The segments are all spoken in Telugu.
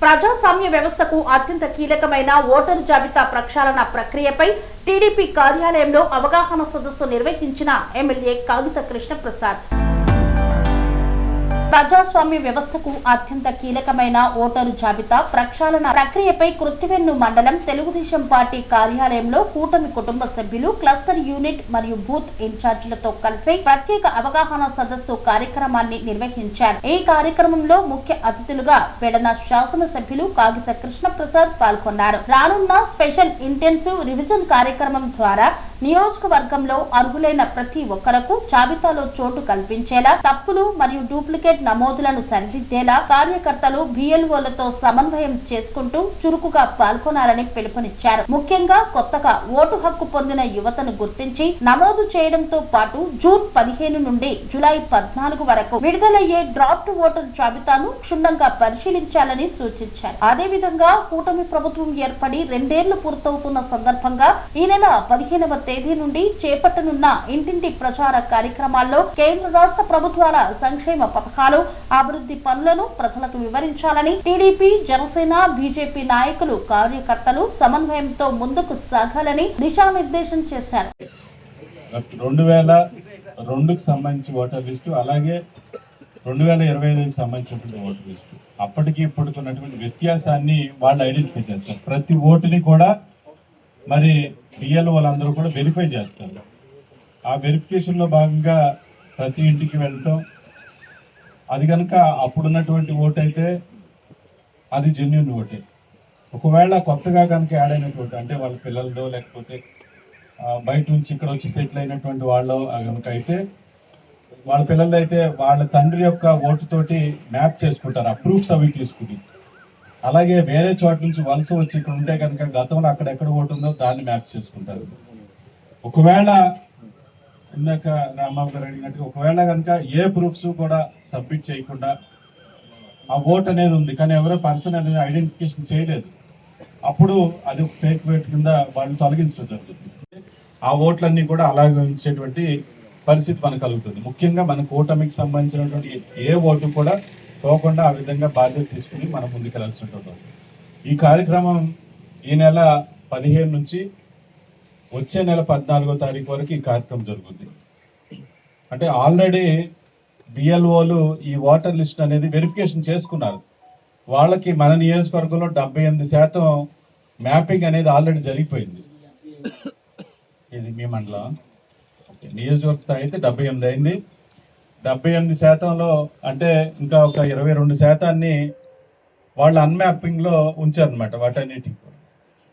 ప్రజాస్వామ్య వ్యవస్థకు అత్యంత కీలకమైన ఓటరు జాబితా ప్రక్షాళన ప్రక్రియపై టీడీపీ కార్యాలయంలో అవగాహన సదస్సు నిర్వహించిన ఎమ్మెల్యే కాగిత కృష్ణప్రసాద్. ప్రజాస్వామ్య వ్యవస్థకు అత్యంత కీలకమైన ఓటరు జాబితా ప్రక్షాళన ప్రక్రియపై కృత్తివెన్ను మండలం తెలుగుదేశం పార్టీ కార్యాలయంలో కూటమి కుటుంబ సభ్యులు, క్లస్టర్ యూనిట్ మరియు బూత్ ఇన్ఛార్జీలతో కలిసి ప్రత్యేక అవగాహన సదస్సు కార్యక్రమాన్ని నిర్వహించారు. ఈ కార్యక్రమంలో ముఖ్య అతిథులుగా పెడన శాసనసభ్యులు కాగిత కృష్ణప్రసాద్ పాల్గొన్నారు. రానున్న స్పెషల్ ఇంటెన్సివ్ రివిజన్ కార్యక్రమం ద్వారా నియోజకవర్గంలో అర్హులైన ప్రతి ఒక్కరకు జాబితాలో చోటు కల్పించేలా, తప్పులు మరియు డూప్లికేట్ నమోదులను సరిదిద్దేలా కార్యకర్తలు బిఎల్ఓలతో సమన్వయం చేసుకుంటూ చురుకుగా పాల్గొనాలని పిలుపునిచ్చారు. ముఖ్యంగా కొత్తగా ఓటు హక్కు పొందిన యువతను గుర్తించి నమోదు చేయడంతో పాటు జూన్ 15 నుండి జూలై 14 వరకు విడుదలయ్యే డ్రాఫ్ట్ ఓటర్ జాబితాను క్షుణ్ణంగా పరిశీలించాలని సూచించారు. అదేవిధంగా కూటమి ప్రభుత్వం ఏర్పడి 2 ఏళ్లు పూర్తవుతున్న సందర్భంగా ఈ నెల 15వ తేదీ నుండి చేపట్టనున్న ఇంటింటి ప్రచార కార్యక్రమాల్లో కేంద్ర రాష్ట్ర ప్రభుత్వాల సంక్షేమ పథకాలు, అభివృద్ధి పనులను ప్రజలకు వివరించాలని టీడీపీ, జనసేన, బీజేపీ నాయకులు, కార్యకర్తలు సమన్వయంతో ముందుకు సాగాలని దిశానిర్దేశం చేశారు. 2002కు సంబంధించి ఓటర్ లిస్టు, అలాగే 2025కి సంబంధించినటువంటి ఓటర్ లిస్టు, అప్పటికి ఇప్పటికి ఉన్నటువంటి వ్యత్యాసాన్ని వాళ్ళు ఐడెంటిఫై చేస్తారు. ప్రతి ఓటుని కూడా మరి బిఎల్ఓ వాళ్ళందరూ కూడా వెరిఫై చేస్తారు. ఆ వెరిఫికేషన్లో భాగంగా ప్రతి ఇంటికి వెళ్ళటం, అది కనుక అప్పుడున్నటువంటి ఓటు అయితే అది జెన్యూన్ ఓటే. ఒకవేళ కొత్తగా కనుక యాడ్ అయినటువంటి, అంటే వాళ్ళ పిల్లలతో లేకపోతే బయట నుంచి ఇక్కడ వచ్చి సెటిల్ అయినటువంటి వాళ్ళు కనుక అయితే, వాళ్ళ పిల్లలతో అయితే వాళ్ళ తండ్రి యొక్క ఓటుతోటి మ్యాప్ చేసుకుంటారు, ఆ ప్రూఫ్స్ అవి తీసుకుని. అలాగే వేరే చోట నుంచి వలస వచ్చి ఇక్కడ ఉంటే కనుక గతంలో అక్కడెక్కడ ఓటు ఉందో దాన్ని మ్యాప్ చేసుకుంటారు. ఒకవేళ ఇందాక రాంబాబు గారు అడిగినట్టుగా ఒకవేళ కనుక ఏ ప్రూఫ్స్ కూడా సబ్మిట్ చేయకుండా ఆ ఓట్ అనేది ఉంది కానీ ఎవరో పర్సన్ అనేది ఐడెంటిఫికేషన్ చేయలేదు, అప్పుడు అది ఫేక్ ఓట్ కింద వాళ్ళు తొలగించడం జరుగుతుంది. ఆ ఓట్లన్నీ కూడా అలాగే ఉంచేటువంటి పరిస్థితి మనకు కలుగుతుంది. ముఖ్యంగా మన కూటమికి సంబంధించినటువంటి ఏ ఓటు కూడా పోకుండా ఆ విధంగా బాధ్యత తీసుకుని మనం ముందుకెళ్లాల్సినటువంటి. ఈ కార్యక్రమం ఈ నెల 15 నుంచి వచ్చే నెల 14వ తారీఖు వరకు ఈ కార్యక్రమం జరుగుతుంది. అంటే ఆల్రెడీ బిఎల్ఓలు ఈ ఓటర్ లిస్ట్ అనేది వెరిఫికేషన్ చేసుకున్నారు. వాళ్ళకి మన నియోజకవర్గంలో 78% మ్యాపింగ్ అనేది ఆల్రెడీ జరిగిపోయింది. ఇది మీ మండలం నియోజకవర్గ స్థాయి అయితే 78 అయింది. 78%లో అంటే ఇంకా ఒక 22% వాళ్ళు అన్మ్యాపింగ్లో ఉంచారనమాట. వాటన్నిటికి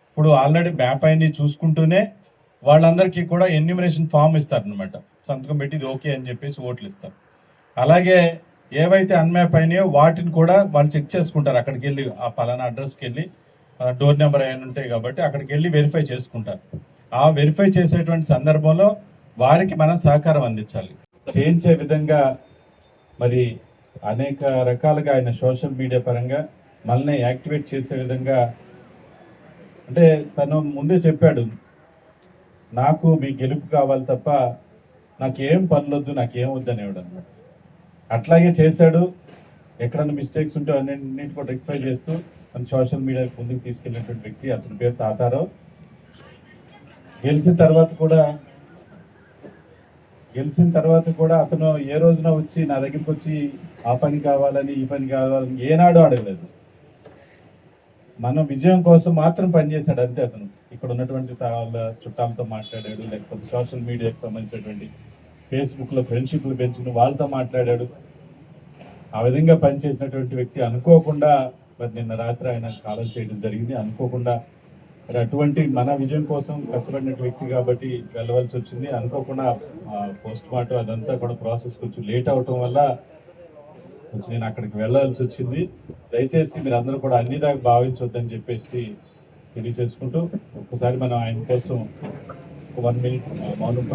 ఇప్పుడు ఆల్రెడీ మ్యాప్ అయినవి చూసుకుంటూనే వాళ్ళందరికీ కూడా ఎన్యూమరేషన్ ఫామ్ ఇస్తారనమాట. సంతకం పెట్టి ఇది ఓకే అని చెప్పేసి ఓట్లు ఇస్తారు. అలాగే ఏవైతే అన్మ్యాప్ అయినాయో వాటిని కూడా వాళ్ళు చెక్ చేసుకుంటారు. అక్కడికి వెళ్ళి ఆ పలానా అడ్రస్కి వెళ్ళి డోర్ నెంబర్ అయిన ఉంటాయి కాబట్టి అక్కడికి వెళ్ళి వెరిఫై చేసుకుంటారు. ఆ వెరిఫై చేసేటువంటి సందర్భంలో వారికి మనం సహకారం అందించాలి. చేయించే విధంగా మరి అనేక రకాలుగా ఆయన సోషల్ మీడియా పరంగా మనల్ని యాక్టివేట్ చేసే విధంగా, అంటే తను ముందే చెప్పాడు, నాకు మీ గెలుపు కావాలి తప్ప నాకేం పనులొద్దు, నాకేం వద్దు అనేవాడు అనమాట. అట్లాగే చేశాడు. ఎక్కడన్నా మిస్టేక్స్ ఉంటే అన్నింటినీ కూడా రెక్టిఫై చేస్తూ తను సోషల్ మీడియా ముందుకు తీసుకెళ్ళినటువంటి వ్యక్తి. అతని పేరు తాతారావు. గెలిచిన తర్వాత కూడా అతను ఏ రోజున వచ్చి నా దగ్గరికి వచ్చి ఆ పని కావాలని ఈ పని కావాలని ఏనాడు అడగలేదు. మనం విజయం కోసం మాత్రం పనిచేశాడు అంతే. అతను ఇక్కడ ఉన్నటువంటి వాళ్ళ చుట్టాలతో మాట్లాడాడు, లేకపోతే సోషల్ మీడియాకి సంబంధించినటువంటి ఫేస్బుక్లో ఫ్రెండ్షిప్లు పెంచుకుని వాళ్ళతో మాట్లాడాడు. ఆ విధంగా పనిచేసినటువంటి వ్యక్తి అనుకోకుండా మరి నిన్న రాత్రి ఆయన కాలం చేయడం జరిగింది. అనుకోకుండా మరి అటువంటి మన విజయం కోసం కష్టపడిన వ్యక్తి కాబట్టి వెళ్ళవలసి వచ్చింది. అనుకోకుండా పోస్ట్ మార్టం అదంతా కూడా ప్రాసెస్ కొంచెం లేట్ అవటం వల్ల కొంచెం నేను అక్కడికి వెళ్ళాల్సి వచ్చింది. దయచేసి మీరు అందరూ కూడా అన్ని దాకా భావించవద్దని చెప్పేసి తెలియజేసుకుంటూ ఒక్కసారి మనం ఆయన కోసం 1 మినిట్ మౌనం